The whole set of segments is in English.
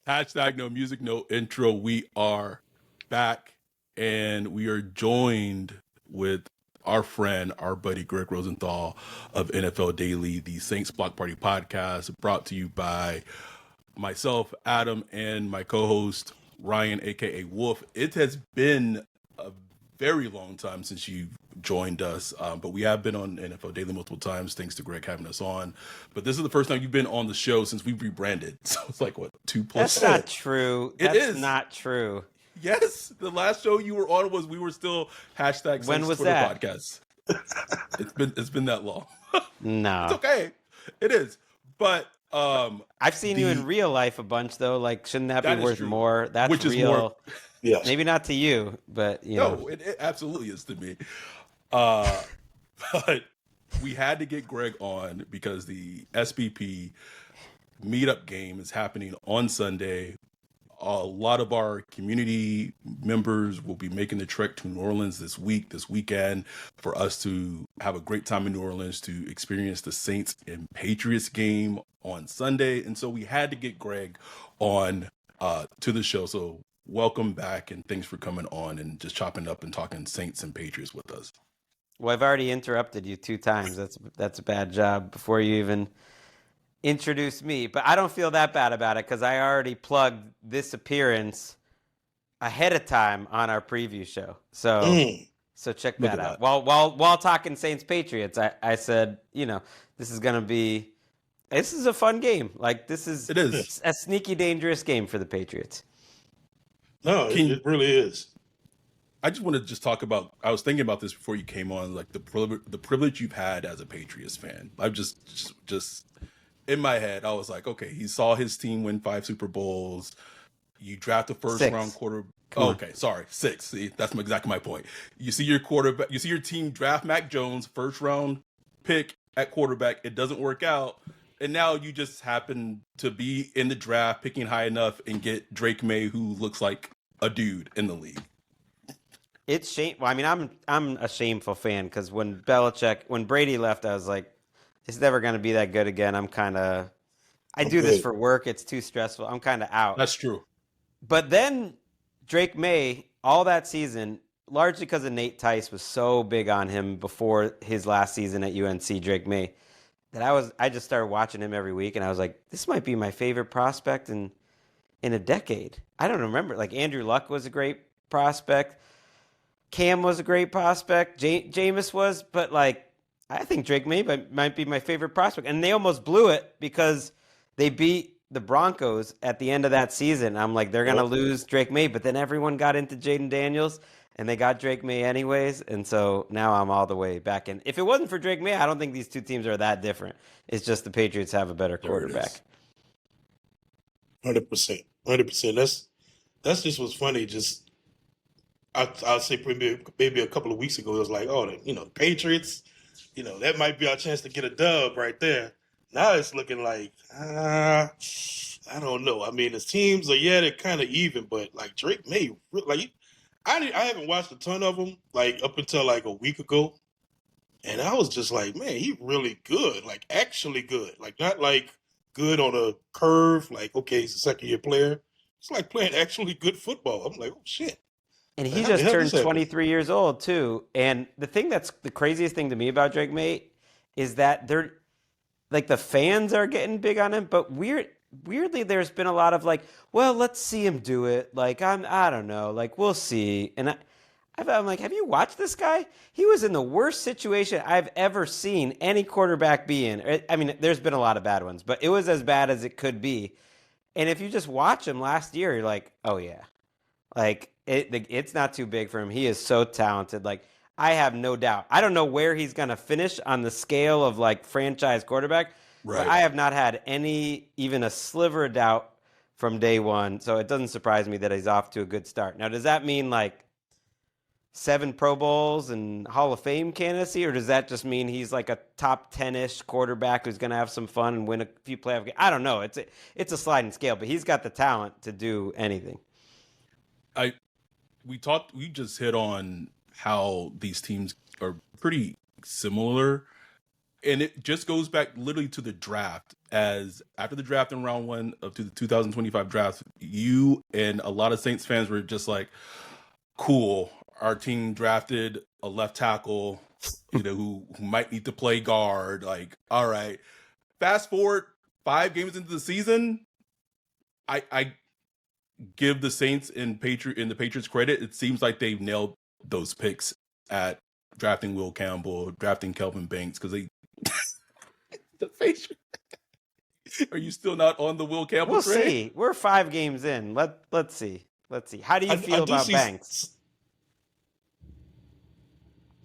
Hashtag no music, no intro. We are back and we are joined with our friend, our buddy Gregg Rosenthal of NFL Daily, the Saints Block Party podcast, brought to you by myself, Adam, and my co-host Ryan, aka Wolf. It has been a very long time since you joined us, but we have been on NFL Daily multiple times, thanks to Greg having us on. But this is the first time you've been on the show since we've rebranded, so it's like what, 2+ That's not true. It That's is not true. Yes, the last show you were on was we were still hashtag When Saints was Twitter that? podcast. It's been that long. No. It's okay. It is. But I've seen you in real life a bunch though. Like, shouldn't that That be is worth true. more? That's Which is real. more- Yes. Maybe not to you, but you know. no, it absolutely is to me. But we had to get Greg on because the SBP meetup game is happening on Sunday. A lot of our community members will be making the trek to New Orleans this weekend, for us to have a great time in New Orleans to experience the Saints and Patriots game on Sunday. And so we had to get Greg on to the show. So welcome back and thanks for coming on and just chopping up and talking Saints and Patriots with us. Well, I've already interrupted you 2 times. That's a bad job before you even introduced me. But I don't feel that bad about it because I already plugged this appearance ahead of time on our preview show. So check Look that at out. that. While talking Saints Patriots, I said, this is a fun game. Like, this is It is. a sneaky dangerous game for the Patriots. No, it really is. I just want to just talk about, I was thinking about this before you came on, like the privilege you've had as a Patriots fan. I've just in my head, I was like, okay, he saw his team win 5 Super Bowls. You draft a first 6. round quarter. Come on. Okay, sorry, 6. See, that's exactly my point. You see your quarterback, you see your team draft Mac Jones, first round pick at quarterback. It doesn't work out. And now you just happen to be in the draft, picking high enough and get Drake Maye, who looks like a dude in the league. It's shame. Well, I mean, I'm a shameful fan because when Brady left, I was like, it's never going to be that good again. I do this for work. It's too stressful. I'm kind of out. That's true. But then Drake Maye, all that season, largely because of Nate Tice was so big on him before his last season at UNC, Drake Maye, that I just started watching him every week, and I was like, this might be my favorite prospect in a decade. I don't remember. Like, Andrew Luck was a great prospect. Cam was a great prospect. Jameis was, but like, I think Drake Maye might be my favorite prospect. And they almost blew it because they beat the Broncos at the end of that season. I'm like, they're going to lose Drake Maye, but then everyone got into Jaden Daniels and they got Drake Maye anyways. And so now I'm all the way back in. If it wasn't for Drake Maye, I don't think these two teams are that different. It's just the Patriots have a better quarterback. 100%. 100%. That's just what's funny. Just I'll say maybe a couple of weeks ago, it was like, oh, Patriots, that might be our chance to get a dub right there. Now it's looking like, I don't know. I mean, the teams are, they're kind of even, but like Drake Maye, like, I haven't watched a ton of them, like up until like a week ago. And I was just like, man, he really good, like actually good, like not like good on a curve, like, okay, he's a second-year player. It's like playing actually good football. I'm like, oh, shit. And he just turned 23 years old, too. And the thing that's the craziest thing to me about Drake Maye is that they're like the fans are getting big on him, but weirdly, there's been a lot of like, well, let's see him do it. Like, I don't know, like, we'll see. And I'm like, have you watched this guy? He was in the worst situation I've ever seen any quarterback be in. I mean, there's been a lot of bad ones, but it was as bad as it could be. And if you just watch him last year, you're like, oh, yeah. Like, it's not too big for him. He is so talented. Like, I have no doubt. I don't know where he's going to finish on the scale of, like, franchise quarterback. Right. But I have not had even a sliver of doubt from day one. So it doesn't surprise me that he's off to a good start. Now, does that mean, like, 7 Pro Bowls and Hall of Fame candidacy? Or does that just mean he's, like, a top 10-ish quarterback who's going to have some fun and win a few playoff games? I don't know. It's a sliding scale. But he's got the talent to do anything. We just hit on how these teams are pretty similar, and it just goes back literally to the draft. as after the draft in round 1 of the 2025 draft, you and a lot of Saints fans were just like, cool, our team drafted a left tackle, who might need to play guard. Like, all right. Fast forward 5 games into the season, I give the Saints and the Patriots credit. It seems like they've nailed those picks at drafting Will Campbell, drafting Kelvin Banks, because they the Patriots. Are you still not on the Will Campbell We'll train? see. We're 5 games in. Let's see. How do you feel about Banks?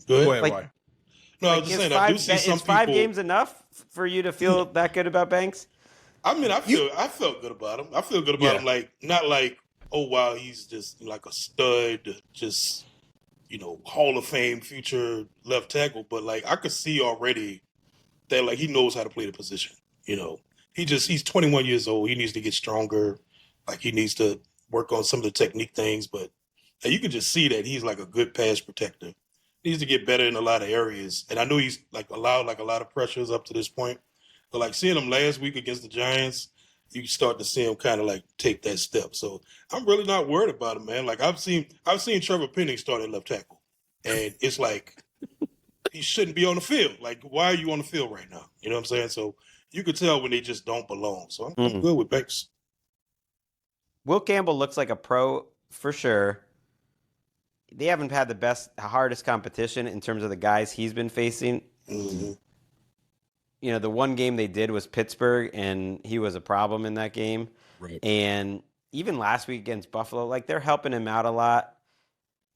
Go ahead, Roy. No, I was just saying, I do see some people. Is 5 people. games enough for you to feel that good about Banks? I mean, I felt good about him. I feel good about him. Like, not like, oh wow, he's just like a stud, just Hall of Fame future left tackle. But like, I could see already that like he knows how to play the position. He's 21 years old. He needs to get stronger. Like, he needs to work on some of the technique things. But you can just see that he's like a good pass protector. He needs to get better in a lot of areas. And I know he's like allowed like a lot of pressures up to this point. But like seeing him last week against the Giants, you start to see him kind of like take that step. So I'm really not worried about him, man. Like I've seen Trevor Penning start at left tackle, and it's like he shouldn't be on the field. Like, why are you on the field right now? You know what I'm saying? So you could tell when they just don't belong. So I'm good with Banks. Will Campbell looks like a pro for sure. They haven't had the hardest competition in terms of the guys he's been facing. Mm-hmm. The one game they did was Pittsburgh, and he was a problem in that game. Right. And even last week against Buffalo, like, they're helping him out a lot.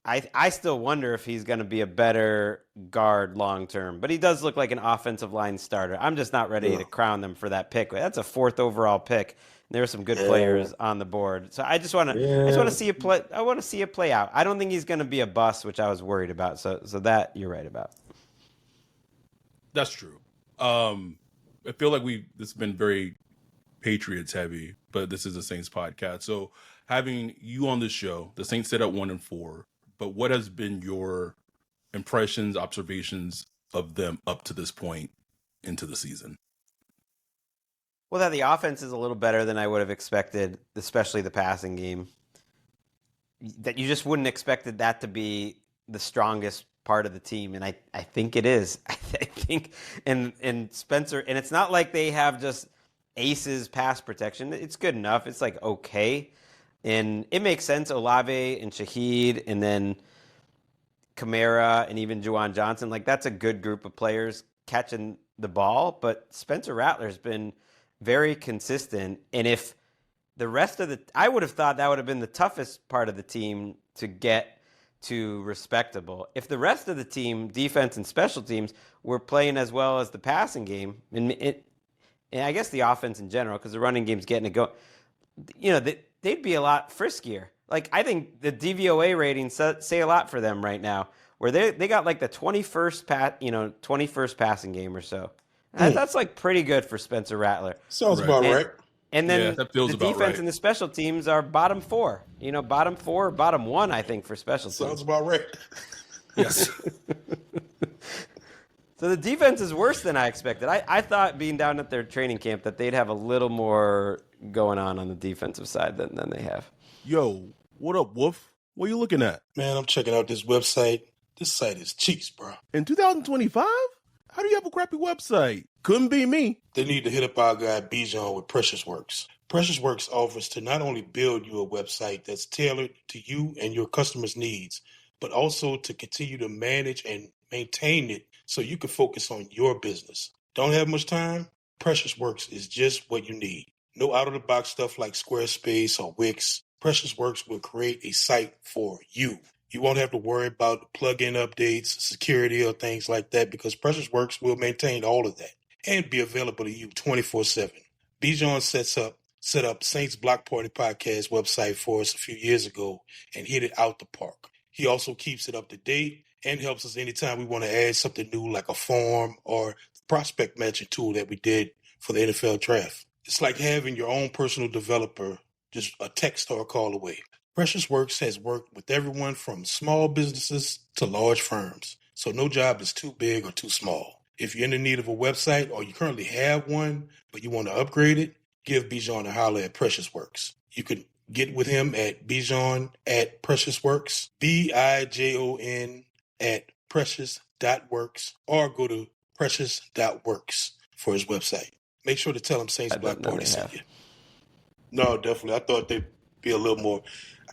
I still wonder if he's going to be a better guard long term, but he does look like an offensive line starter. I'm just not ready to crown them for that pick. That's a 4th overall pick. There are some good players on the board, so I just want to see it play. I want to see it play out. I don't think he's going to be a bust, which I was worried about. So that you're right about. That's true. I feel like this has been very Patriots heavy, but this is a Saints podcast. So having you on this show, the Saints sit at 1-4. But what has been your impressions, observations of them up to this point into the season? Well, that the offense is a little better than I would have expected, especially the passing game. That you just wouldn't expected that to be the strongest part of the team, and I think it is. I think, and Spencer, and it's not like they have just aces pass protection. It's good enough. It's like okay. And it makes sense, Olave and Shaheed, and then Kamara and even Juwan Johnson. Like, that's a good group of players catching the ball. But Spencer Rattler's been very consistent. And if the rest of I would have thought that would have been the toughest part of the team to get to respectable. If the rest of the team, defense and special teams, were playing as well as the passing game, and I guess the offense in general, because the running game's getting it going, they'd be a lot friskier. Like, I think the DVOA ratings say a lot for them right now, where they got like the 21st passing game or so. That's like pretty good for Spencer Rattler. Sounds about right. And then that feels the about defense right. and the special teams are bottom 4. Bottom 4, bottom 1, I think, for special teams. Sounds about right. Yes. So the defense is worse than I expected. I thought, being down at their training camp, that they'd have a little more going on the defensive side than they have. Yo, what up, Wolf? What are you looking at? Man, I'm checking out this website. This site is cheeks, bro. In 2025? How do you have a crappy website? Couldn't be me. They need to hit up our guy Bijan with Precious Works. Precious Works offers to not only build you a website that's tailored to you and your customers' needs, but also to continue to manage and maintain it so you can focus on your business. Don't have much time? Precious Works is just what you need. No out-of-the-box stuff like Squarespace or Wix. Precious Works will create a site for you. You won't have to worry about plugin updates, security, or things like that, because Precious Works will maintain all of that and be available to you 24/7. Bijan set up Saints Block Party Podcast website for us a few years ago and hit it out the park. He also keeps it up to date and helps us anytime we want to add something new, like a form or the prospect matching tool that we did for the NFL draft. It's like having your own personal developer, just a text or a call away. Precious Works has worked with everyone from small businesses to large firms, so no job is too big or too small. if you're in the need of a website or you currently have one, but you want to upgrade it, give Bijan a holler at Precious Works. You can get with him at Bijan at Precious Works, Bijon at precious.works, or go to precious.works for his website. Make sure to tell him Saints Black Party sent you. No, definitely. I thought they'd be a little more.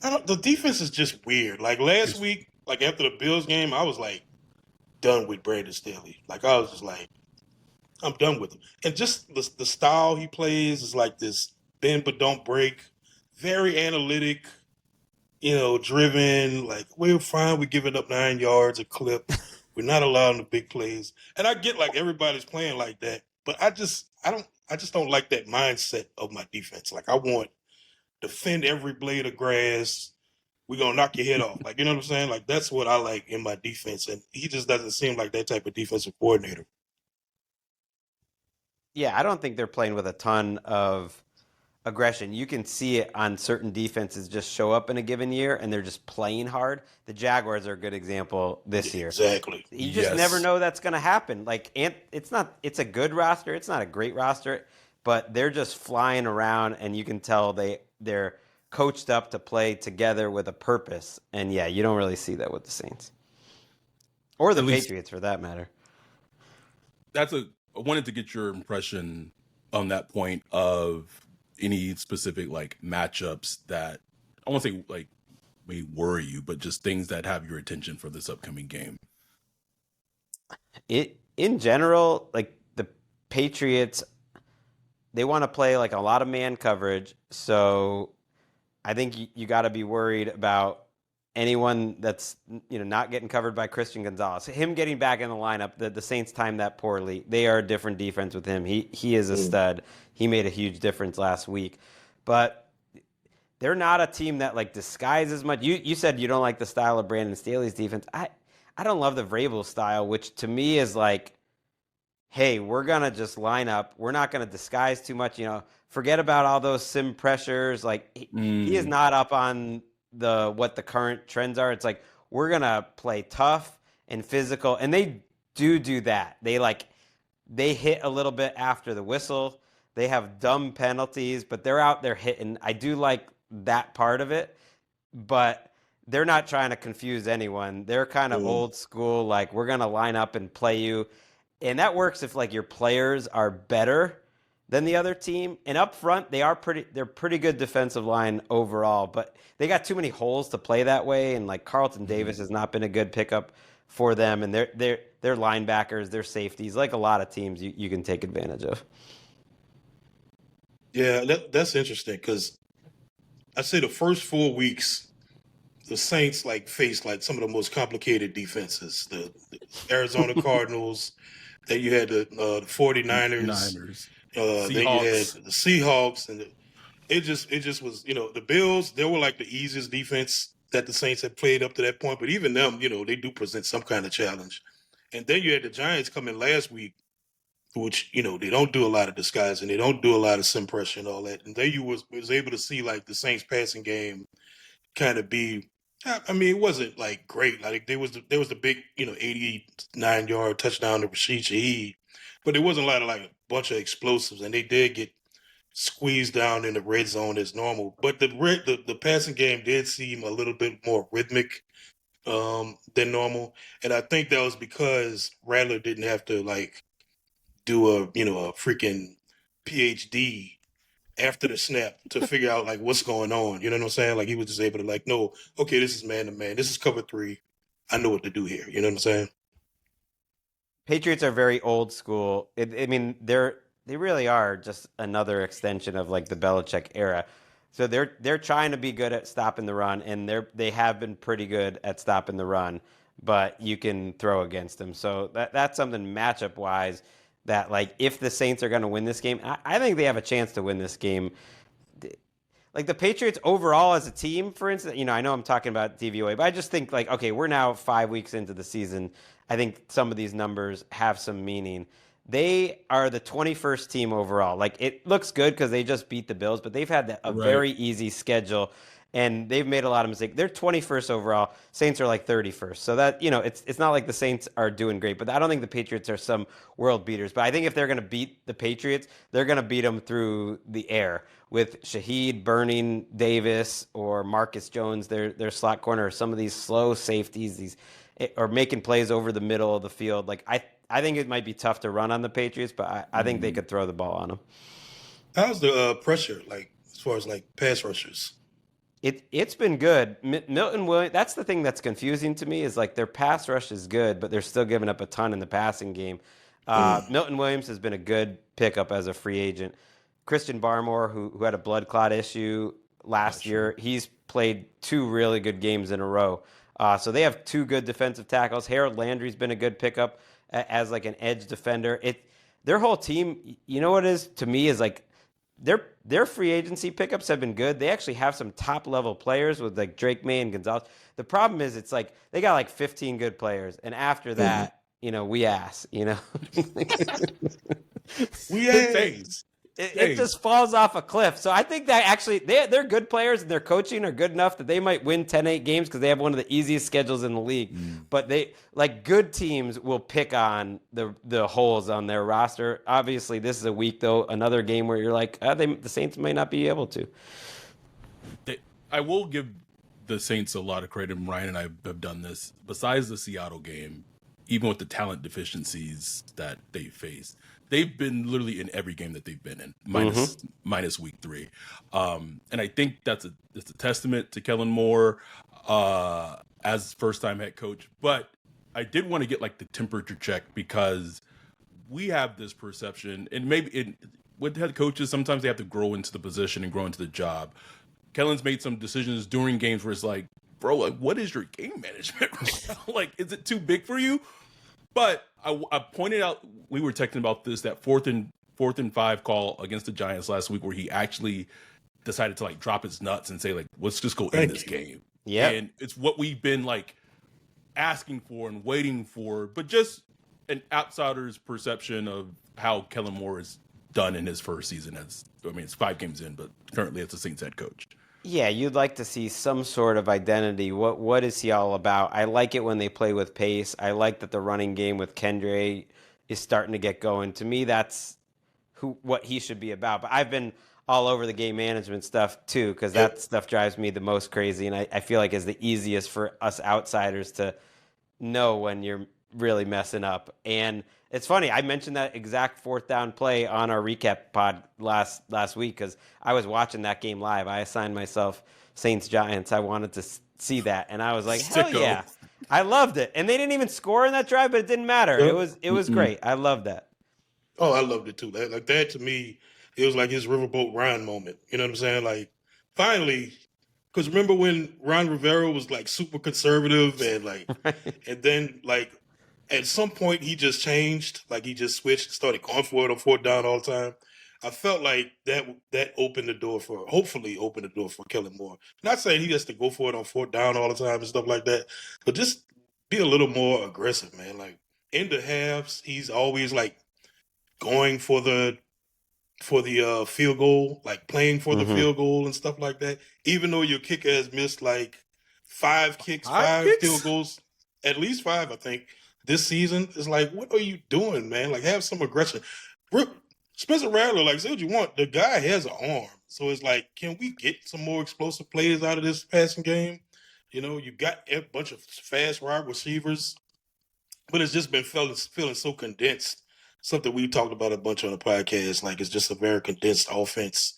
The defense is just weird. Like last week, like after the Bills game, I was like done with Brandon Staley. Like I was just like, I'm done with him. And just the style he plays is like this bend but don't break, very analytic, driven. Like we're fine. We're giving up 9 yards a clip. We're not allowing the big plays. And I get like everybody's playing like that, but I just don't like that mindset of my defense. Like I want defend every blade of grass. We're going to knock your head off. Like, you know what I'm saying? Like, that's what I like in my defense. And he just doesn't seem like that type of defensive coordinator. Yeah, I don't think they're playing with a ton of aggression. You can see it on certain defenses just show up in a given year, and they're just playing hard. The Jaguars are a good example this year. Exactly. You just never know that's going to happen. Like, it's a good roster. It's not a great roster, but they're just flying around, and you can tell they're coached up to play together with a purpose. And yeah, you don't really see that with the Saints or the Patriots for that matter. I wanted to get your impression on that point of any specific like matchups that I won't say like may worry you, but just things that have your attention for this upcoming game. In general, like the Patriots, they want to play like a lot of man coverage. So I think you got to be worried about anyone that's not getting covered by Christian Gonzalez. Him getting back in the lineup, the Saints timed that poorly. They are a different defense with him. He is a stud. He made a huge difference last week. But they're not a team that like disguises much. You said you don't like the style of Brandon Staley's defense. I don't love the Vrabel style, which to me is like, hey, we're going to just line up. We're not going to disguise too much. Forget about all those sim pressures. Like he is not up on what the current trends are. It's like we're going to play tough and physical. And they do that. They hit a little bit after the whistle. They have dumb penalties, but they're out there hitting. I do like that part of it, but they're not trying to confuse anyone. They're kind of old school. Like we're going to line up and play you. And that works if like your players are better than the other team. And up front, they're pretty good defensive line overall, but they got too many holes to play that way. And like Carlton Davis has not been a good pickup for them. And they're linebackers, they're safeties, like a lot of teams you can take advantage of. Yeah, that's interesting because I say the first 4 weeks, the Saints faced some of the most complicated defenses. The Arizona Cardinals, then you had the 49ers. Then you had the Seahawks, and it just was, the Bills, they were like the easiest defense that the Saints had played up to that point. But even them, they do present some kind of challenge. And then you had the Giants come in last week, which, they don't do a lot of disguising. They don't do a lot of sim pressure and all that. And then you was able to see the Saints passing game kind of be, I mean, it wasn't great. Like there was the big, 89-yard touchdown to Rashid Shaheed, but it wasn't a bunch of explosives, and they did get squeezed down in the red zone as normal. But the passing game did seem a little bit more rhythmic than normal, and I think that was because Rattler didn't have to do a freaking PhD after the snap to figure out what's going on. You know what I'm saying? He was just able to no, okay, this is man to man. This is cover 3. I know what to do here. You know what I'm saying? Patriots are very old school. I mean, they really are just another extension of the Belichick era. So they're trying to be good at stopping the run, and they have been pretty good at stopping the run, but you can throw against them. So that's something matchup wise that if the Saints are going to win this game, I think they have a chance to win this game. The Patriots overall as a team, for instance, I know I'm talking about DVOA, but I just think okay, we're now 5 weeks into the season. I think some of these numbers have some meaning. They are the 21st team overall. It looks good because they just beat the Bills, but they've had a very easy schedule. and they've made a lot of mistakes. They're 21st overall. Saints are like 31st. So that, it's not like the Saints are doing great, but I don't think the Patriots are some world beaters. But I think if they're going to beat the Patriots, they're going to beat them through the air with Shaheed burning Davis or Marcus Jones, their slot corner, or some of these slow safeties, or making plays over the middle of the field. Like I think it might be tough to run on the Patriots, but I think they could throw the ball on them. How's the pressure, like, as far as, like, pass rushers? It's been good. Milton Williams, that's the thing that's confusing to me, is like their pass rush is good, but they're still giving up a ton in the passing game. Milton Williams has been a good pickup as a free agent. Christian Barmore, who had a blood clot issue last year, he's played 2 really good games in a row. So they have 2 good defensive tackles. Harold Landry's been a good pickup as like an edge defender. Their whole team, you know what it is to me, is like their free agency pickups have been good. They actually have some top level players with like Drake May and Gonzalez. The problem is it's like they got like 15 good players, and after that, we ass. We Saints. It just falls off a cliff. So I think that actually they're good players, and their coaching are good enough that they might win 10-8 games because they have one of the easiest schedules in the league. But they, like, good teams will pick on the holes on their roster. Obviously, this is a week, though, another game where you're like, the Saints might not be able to. I will give the Saints a lot of credit, and Ryan and I have done this. Besides the Seattle game, even with the talent deficiencies that they faced, they've been literally in every game that they've been in, minus week 3. And I think that's a testament to Kellen Moore as first-time head coach. But I did want to get like the temperature check, because we have this perception, and maybe with head coaches, sometimes they have to grow into the position and grow into the job. Kellen's made some decisions during games where it's like, bro, like, what is your game management right now? Like, is it too big for you? But I pointed out, we were texting about this, that fourth and 5 call against the Giants last week, where he actually decided to like drop his nuts and say, like, let's just go end this game. Yeah. And it's what we've been like asking for and waiting for, but just an outsider's perception of how Kellen Moore is done in his first season it's 5 games in, but currently as the Saints head coach. Yeah, you'd like to see some sort of identity. What is he all about? I like it when they play with pace. I like that the running game with Kendre is starting to get going. To me, that's what he should be about. But I've been all over the game management stuff too, because that stuff drives me the most crazy, and I feel like is the easiest for us outsiders to know when you're really messing up. And it's funny, I mentioned that exact 4th down play on our recap pod last week because I was watching that game live. I assigned myself Saints Giants. I wanted to see that, and I was like, hell yeah. I loved it. And they didn't even score in that drive, but it didn't matter. Yep. It was great. I loved that. Oh, I loved it too. That to me, it was like his Riverboat Ron moment. You know what I'm saying? Like, finally, because remember when Ron Rivera was like super conservative and like, and then like at some point he just changed, like he just switched, started going for it on 4th down all the time. I felt like that opened the door hopefully opened the door for Kellen Moore. Not saying he has to go for it on 4th down all the time and stuff like that, but just be a little more aggressive, man. Like in the halves, he's always like going for the field goal, like playing for the field goal and stuff like that. Even though your kicker has missed like 5 kicks, 5 field goals, at least 5, I think, this season. It's like, what are you doing, man? Like, have some aggression. Spencer Rattler, like, say what you want. The guy has an arm. So it's like, can we get some more explosive plays out of this passing game? You know, you got a bunch of fast wide receivers, but it's just been feeling so condensed. Something we talked about a bunch on the podcast. Like, it's just a very condensed offense.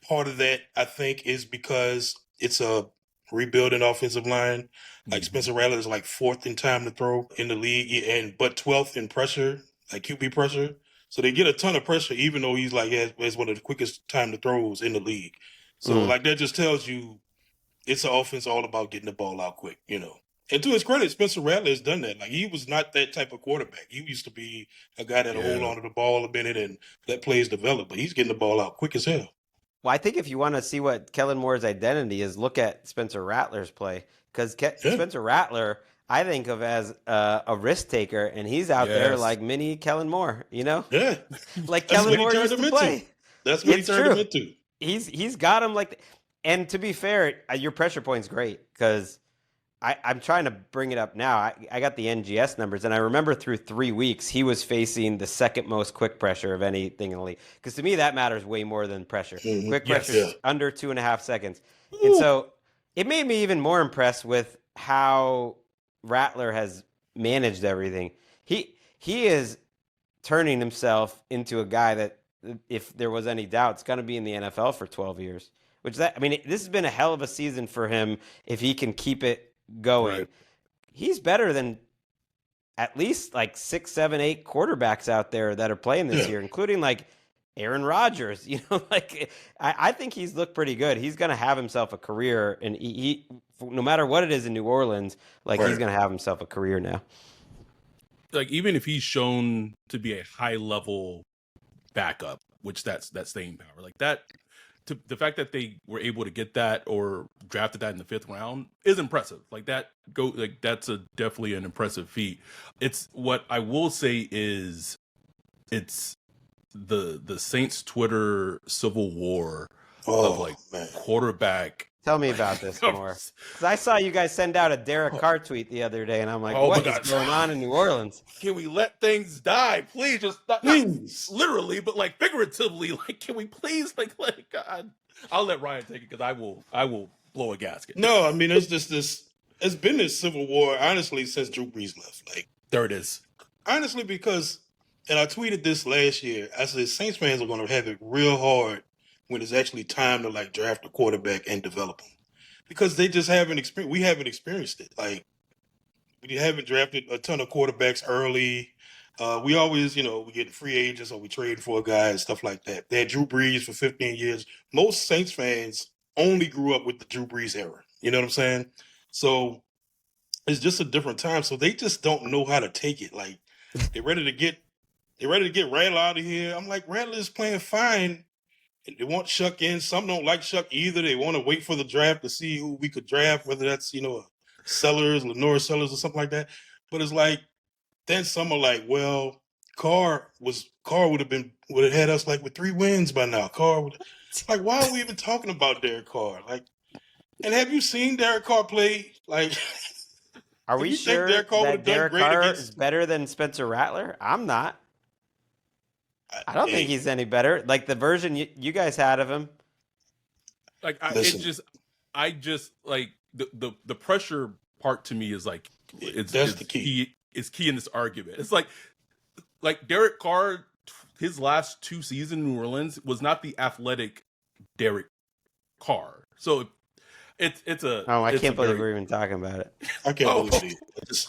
Part of that, I think, is because it's a rebuilding offensive line. Like, Spencer Rattler is like 4th in time to throw in the league, but 12th in pressure, like QB pressure. So they get a ton of pressure, even though he's like has one of the quickest time to throws in the league. So like that just tells you it's an offense all about getting the ball out quick, you know. And to his credit, Spencer Rattler has done that. Like, he was not that type of quarterback. He used to be a guy that'll hold on to the ball a minute and let plays develop. But he's getting the ball out quick as hell. Well, I think if you want to see what Kellen Moore's identity is, look at Spencer Rattler's play. Because Spencer Rattler, I think of as a risk taker, and he's out there like mini Kellen Moore, you know? Yeah. Like Kellen Moore used to play. That's what he turned him into. He's got him like And to be fair, your pressure point's great because I'm trying to bring it up now. I got the NGS numbers, and I remember through 3 weeks, he was facing the second most quick pressure of anything in the league. Because to me, that matters way more than pressure. Mhm. Quick Yes, pressure yeah. is under 2.5 seconds. And Ooh. so it made me even more impressed with how Rattler has managed everything. He is turning himself into a guy that, if there was any doubt, it's going to be in the NFL for 12 years. This has been a hell of a season for him if he can keep it going. Right. He's better than at least like 6, 7, 8 quarterbacks out there that are playing this Yeah. year, including like Aaron Rodgers. I think he's looked pretty good. He's going to have himself a career, and he no matter what it is in New Orleans, he's Right. going to have himself a career now. Like, even if he's shown to be a high level backup, which that's staying power, like that, the fact that they were able to get that or drafted that in the 5th round is impressive. That's definitely an impressive feat. It's what I will say is it's the Saints Twitter civil war of Oh man. quarterback. Tell me about this more. Because I saw you guys send out a Derek Carr tweet the other day, and I'm like, Oh my what is God. going on in New Orleans? Can we let things die, please? Just not Please. literally, but figuratively. Can we please God? I'll let Ryan take it because I will blow a gasket. No, I mean it's just this. It's been this civil war honestly since Drew Brees left. There it is. Honestly, because, and I tweeted this last year. I said Saints fans are going to have it real hard when it's actually time to draft a quarterback and develop him, because they just haven't experienced. We haven't experienced it. We haven't drafted a ton of quarterbacks early. We always, we get free agents or we trade for a guy and stuff like that. They had Drew Brees for 15 years. Most Saints fans only grew up with the Drew Brees era. You know what I'm saying? So it's just a different time. So they just don't know how to take it. They're ready to get Rattler out of here. I'm like, Rattler is playing fine. They want Shuck in. Some don't like Shuck either. They want to wait for the draft to see who we could draft, whether that's, Lenore Sellers or something like that. But it's then some are like, well, Carr would have had us with 3 wins by now. Why are we even talking about Derek Carr? And have you seen Derek Carr play? Are if we you think sure Derek Carr that would've done Derek great Carr against- is better than Spencer Rattler? I'm not. I don't think he's any better. The version you guys had of him. Listen. The pressure part to me is That's the key. Is key in this argument. It's like Derek Carr, his last 2 seasons in New Orleans was not the athletic Derek Carr. So it's a. Oh, I it's can't a believe very- we're even talking about it. I can't believe it.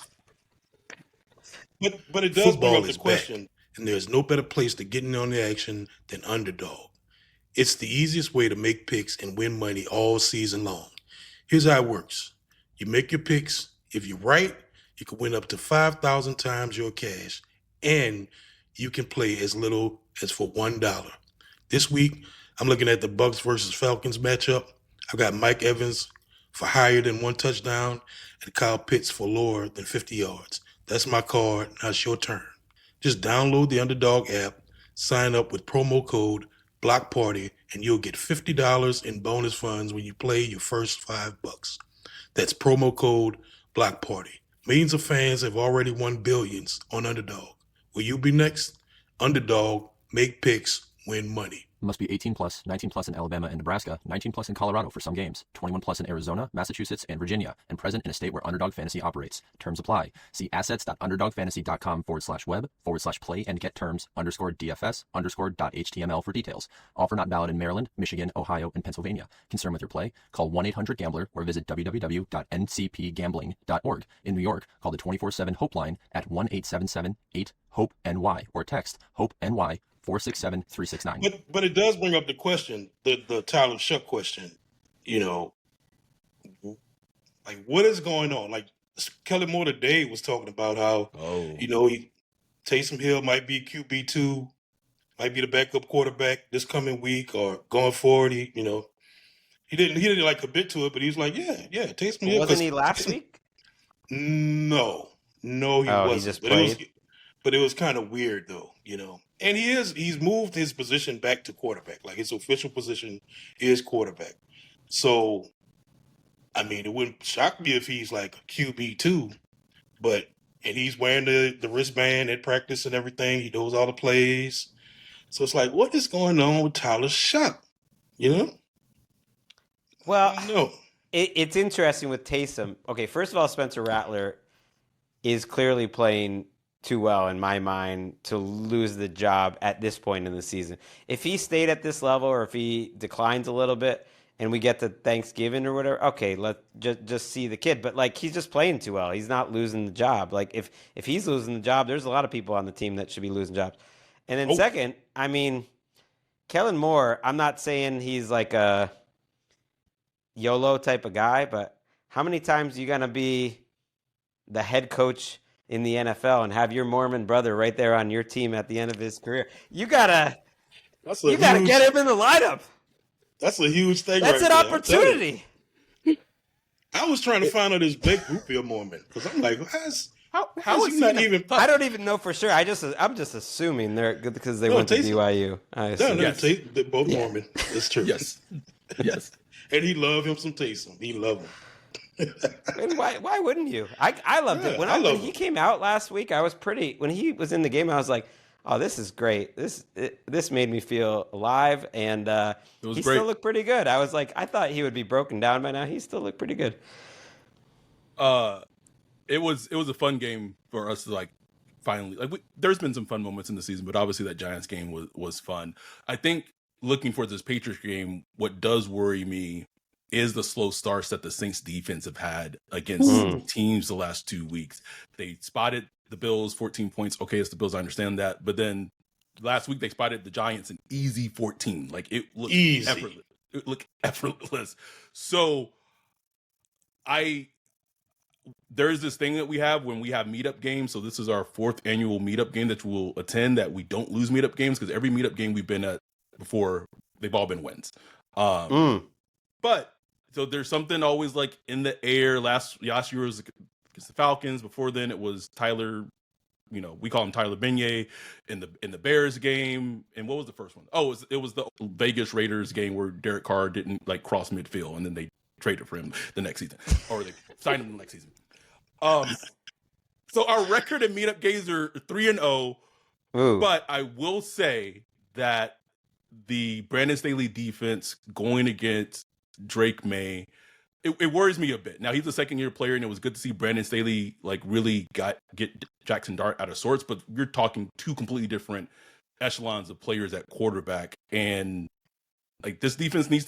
But it does bring Football up the is back, question. and there's no better place to get in on the action than Underdog. It's the easiest way to make picks and win money all season long. Here's how it works. You make your picks. If you're right, you can win up to 5,000 times your cash, and you can play as little as for $1. This week, I'm looking at the Bucks versus Falcons matchup. I've got Mike Evans for higher than 1 touchdown and Kyle Pitts for lower than 50 yards. That's my card. Now it's your turn. Just download the Underdog app, sign up with promo code BLOCKPARTY, and you'll get $50 in bonus funds when you play your first $5. That's promo code BLOCKPARTY. Millions of fans have already won billions on Underdog. Will you be next? Underdog, make picks, win money. Must be 18 plus, 19 plus in Alabama and Nebraska, 19 plus in Colorado for some games, 21 plus in Arizona, Massachusetts, and Virginia, and present in a state where Underdog Fantasy operates. Terms apply. See assets.underdogfantasy.com/web/play and get terms _DFS_.html for details. Offer not valid in Maryland, Michigan, Ohio, and Pennsylvania. Concerned with your play? Call 1-800-GAMBLER or visit www.ncpgambling.org. In New York, call the 24/7 Hope line at 1-877-8-HOPE-NY or text HOPE-NY 467-369. But it does bring up the question, the Tyler Shuck question. What is going on? Kellen Moore today was talking about how Taysom Hill might be QB2, might be the backup quarterback this coming week or going forward. He didn't commit to it, but he's Taysom Hill. Wasn't he last week? No, he wasn't. He just played. But it was kind of weird though, And he's moved his position back to quarterback. His official position is quarterback. So, I mean, it wouldn't shock me if he's like a QB2, and he's wearing the wristband at practice and everything. He knows all the plays. So it's like, what is going on with Tyler Shock? You know? Well, No. it's interesting with Taysom. Okay, first of all, Spencer Rattler is clearly playing too well in my mind to lose the job at this point in the season. If he stayed at this level or if he declines a little bit and we get to Thanksgiving or whatever, okay, let's just see the kid. But like he's just playing too well. He's not losing the job. Like if he's losing the job, there's a lot of people on the team that should be losing jobs. And then second, I mean, Kellen Moore, I'm not saying he's like a YOLO type of guy, but how many times are you going to be the head coach in the NFL and have your Mormon brother right there on your team at the end of his career? You gotta get him in the lineup. That's a huge thing. That's right an there, opportunity. I was trying to find out this Blake Rufio Mormon because I'm like, how is he not even? I don't even know for sure. I'm just assuming they're good because they went to BYU. They're both Mormon. It's true. Yes. And he loved him some Taysom. He loved him. And why wouldn't you? I loved it. When he came out last week, when he was in the game, I was like, oh, this is great. This made me feel alive, and he still looked pretty good. I was like, I thought he would be broken down by now. He still looked pretty good. It was a fun game for us to like finally there's been some fun moments in the season, but obviously that Giants game was fun. I think looking for this Patriots game, what does worry me is the slow starts that the Saints defense have had against teams the last 2 weeks. They spotted the Bills 14 points. Okay, it's the Bills, I understand that. But then last week they spotted the Giants an easy 14. Like it looked effortless. It looked effortless. So there's this thing that we have when we have meetup games. So this is our 4th annual meetup game that we'll attend, that we don't lose meetup games because every meetup game we've been at before, they've all been wins. But so there's something always like in the air. Last year was against the Falcons. Before then it was Tyler, we call him Tyler Beignet in the Bears game. And what was the first one? Oh, it was the Vegas Raiders game where Derek Carr didn't like cross midfield and then they traded for him the next season, or they signed him the next season. So our record in meetup games are 3-0, but I will say that the Brandon Staley defense going against Drake Maye, it worries me a bit. Now he's a second-year player, and it was good to see Brandon Staley like really get Jackson Dart out of sorts. But you're talking 2 completely different echelons of players at quarterback, and like this defense needs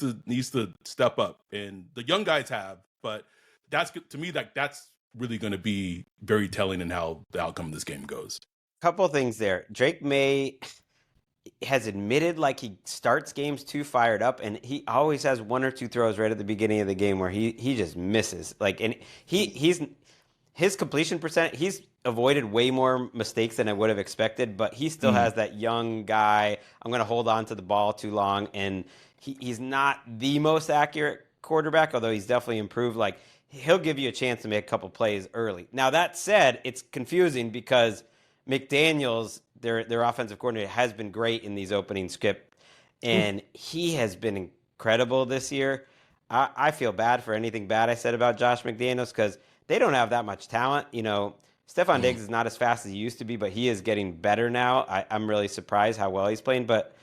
to step up. And the young guys have, but that's to me that's really going to be very telling in how the outcome of this game goes. Couple things there. Drake Maye has admitted like he starts games too fired up, and he always has 1 or 2 throws right at the beginning of the game where he just misses. Like, and his completion percent, he's avoided way more mistakes than I would have expected, but he still has that young guy, I'm going to hold on to the ball too long, and he's not the most accurate quarterback, although he's definitely improved. Like, he'll give you a chance to make a couple plays early. Now, that said, it's confusing because McDaniels, their offensive coordinator, has been great in these opening script, and he has been incredible this year. I feel bad for anything bad I said about Josh McDaniels because they don't have that much talent. Stephon Diggs is not as fast as he used to be, but he is getting better now. I'm really surprised how well he's playing, but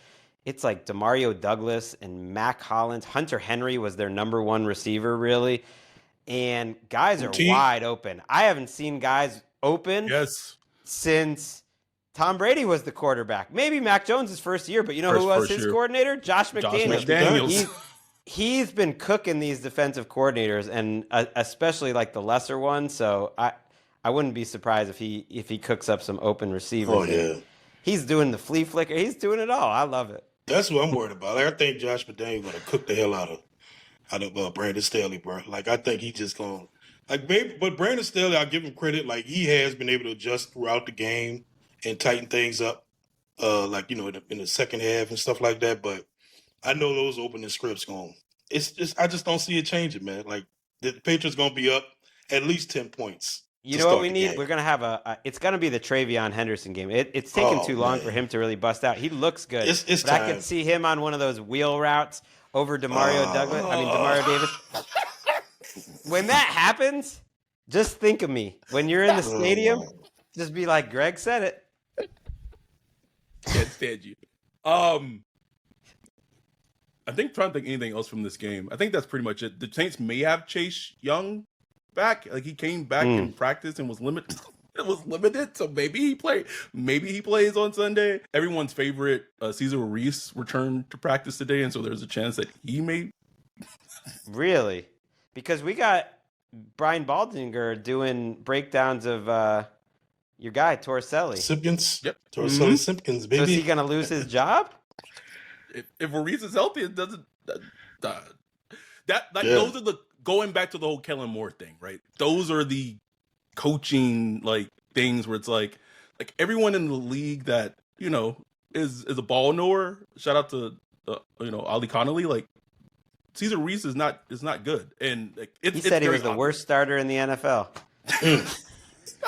it's like Demario Douglas and Mac Hollins. Hunter Henry was their number 1 receiver, really, and guys are wide open. I haven't seen guys open since Tom Brady was the quarterback. Maybe Mac Jones' first year, but who was his coordinator? Josh McDaniels. He's been cooking these defensive coordinators, and especially like the lesser ones. So I wouldn't be surprised if he cooks up some open receivers. Oh yeah, he's doing the flea flicker. He's doing it all. I love it. That's what I'm worried about. Like, I think Josh McDaniels going to cook the hell out of Brandon Staley, bro. Like, I think he's just going but Brandon Staley, I'll give him credit. Like, he has been able to adjust throughout the game and tighten things up, in the second half and stuff like that. But I know those opening scripts I just don't see it changing, man. Like, the Patriots going to be up at least 10 points. You know what we need? We're going to have it's going to be the Travion Henderson game. It's taken too long for him to really bust out. He looks good. It's but time. I could see him on one of those wheel routes over Demario Davis. When that happens, just think of me. When you're in the stadium, just be like, Greg said it. Can't stand you. I think trying to think anything else from this game. I think that's pretty much it. The Saints may have Chase Young back. Like he came back in practice and was limited. It was limited, so maybe he plays on Sunday. Everyone's favorite Cesar Ruiz returned to practice today, and so there's a chance that he may. Really? Because we got Brian Baldinger doing breakdowns of your guy Torricelli. Simpkins. Yep. Torricelli Simpkins, baby. So is he going to lose his job? If Ruiz is healthy, it doesn't. Those are the going back to the whole Kellen Moore thing, right? Those are the coaching like things where it's like everyone in the league that is a ball knower. Shout out to Ali Connolly. Like Cesar Ruiz is not good, and like, he said he was the worst starter in the NFL.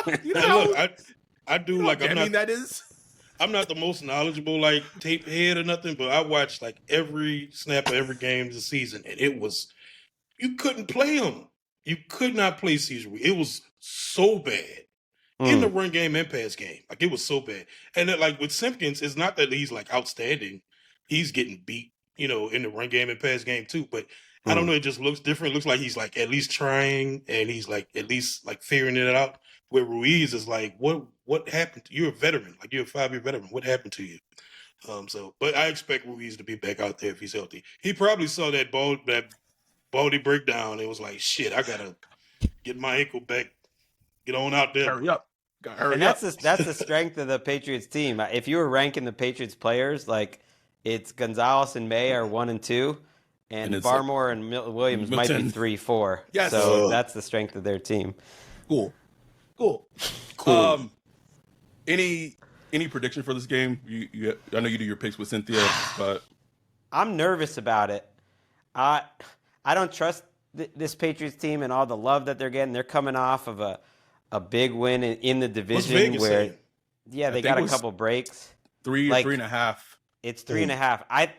Look, I do like. I'm not the most knowledgeable like tape head or nothing, but I watched like every snap of every game this season, and it was you couldn't play him. You could not play Cesar. It was so bad in the run game and pass game. Like it was so bad. And then, like with Simpkins, it's not that he's like outstanding. He's getting beat, in the run game and pass game too. But I don't know. It just looks different. It looks like he's like at least trying, and he's like at least like figuring it out. Where Ruiz is like, what happened? You're a veteran. Like you're a 5-year veteran. What happened to you? But I expect Ruiz to be back out there if he's healthy. He probably saw that baldy breakdown. It was like, shit, I gotta get my ankle back. Get on out there. Hurry up. And that's the strength of the Patriots team. If you were ranking the Patriots players, like it's Gonzalez and Maye are 1 and 2, and Barmore and Williams might be 3, 4. Yes. So that's the strength of their team. Cool. Any prediction for this game? I know you do your picks with Cynthia, but I'm nervous about it. I don't trust this Patriots team and all the love that they're getting. They're coming off of a big win in the division where, they got a couple breaks. 3.5. It's 3.5.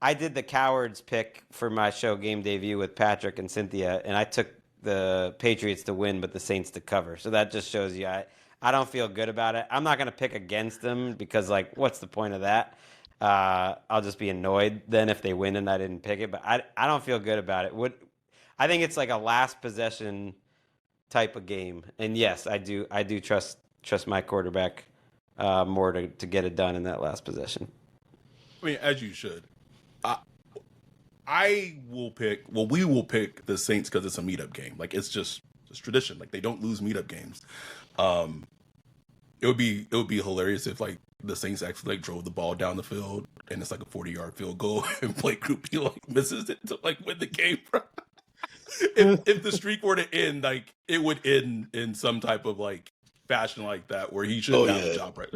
I did the cowards pick for my show Game Debut with Patrick and Cynthia, and I took the Patriots to win, but the Saints to cover. So that just shows you I don't feel good about it. I'm not going to pick against them because, like, what's the point of that? I'll just be annoyed then if they win and I didn't pick it. But I don't feel good about it. I think it's like a last possession type of game. And yes, I do trust my quarterback more to get it done in that last possession. I mean, as you should. We will pick the Saints because it's a meetup game. Like it's tradition. Like they don't lose meetup games. It would be hilarious if like the Saints actually like drove the ball down the field and it's like a 40-yard field goal and Blake Groupie like misses it to like win the game. if the streak were to end, like it would end in some type of like fashion like that where he should have a job right.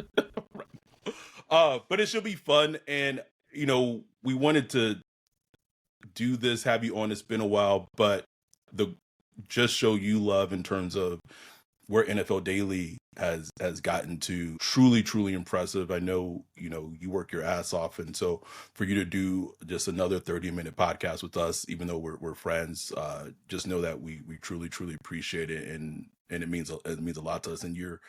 But it should be fun, and we wanted to do this, have you on. It's been a while, but just show you love in terms of where NFL Daily has gotten to. Truly impressive. I know, you work your ass off. And so for you to do just another 30-minute podcast with us, even though we're friends, just know that we truly appreciate it. And it means a lot to us. And you're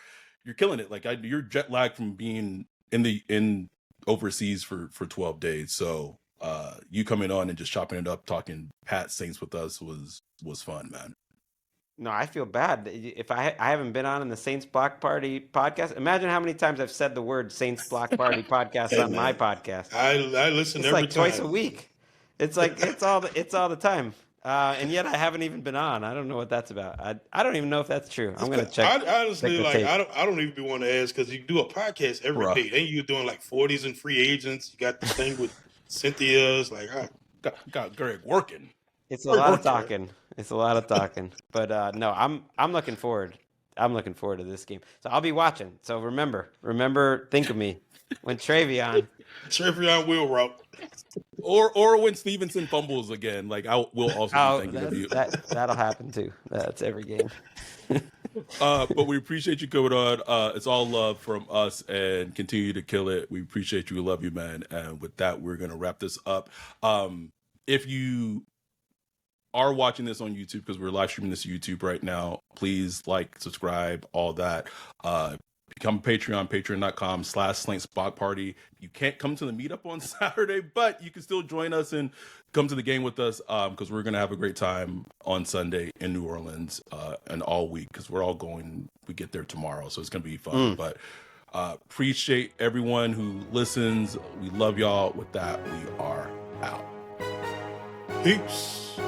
killing it. Like you're jet lagged from being in overseas for 12 days. So you coming on and just chopping it up, talking Pat Saints with us was fun, man. No, I feel bad. If I haven't been on in the Saints Block Party podcast, imagine how many times I've said the word Saints Block Party podcast on my podcast. I listen it's every like time. Twice a week. It's like it's all the time. And yet I haven't even been on. I don't know what that's about. I don't even know if that's true. I'm gonna check. I honestly I don't even want to ask because you do a podcast every day. Then you're doing like 40s and free agents. You got the thing with Cynthia's like got Greg working. It's a lot of talking. It's a lot of talking. But no, I'm looking forward. I'm looking forward to this game. So I'll be watching. So remember, think of me when Travion will route. Or when Stevenson fumbles again. Like we'll also be thinking of you. That'll happen too. That's every game. But we appreciate you coming on. It's all love from us, and continue to kill it. We appreciate you. We love you, man. And with that, we're gonna wrap this up. if you are watching this on YouTube, because we're live streaming this to YouTube right now, please like, subscribe, all that. Become a Patreon, patreon.com/SlankSpotParty. You can't come to the meetup on Saturday, but you can still join us and come to the game with us, because we're going to have a great time on Sunday in New Orleans, and all week, because we're all going, we get there tomorrow, so it's going to be fun. But appreciate everyone who listens. We love y'all. With that, we are out. Peace.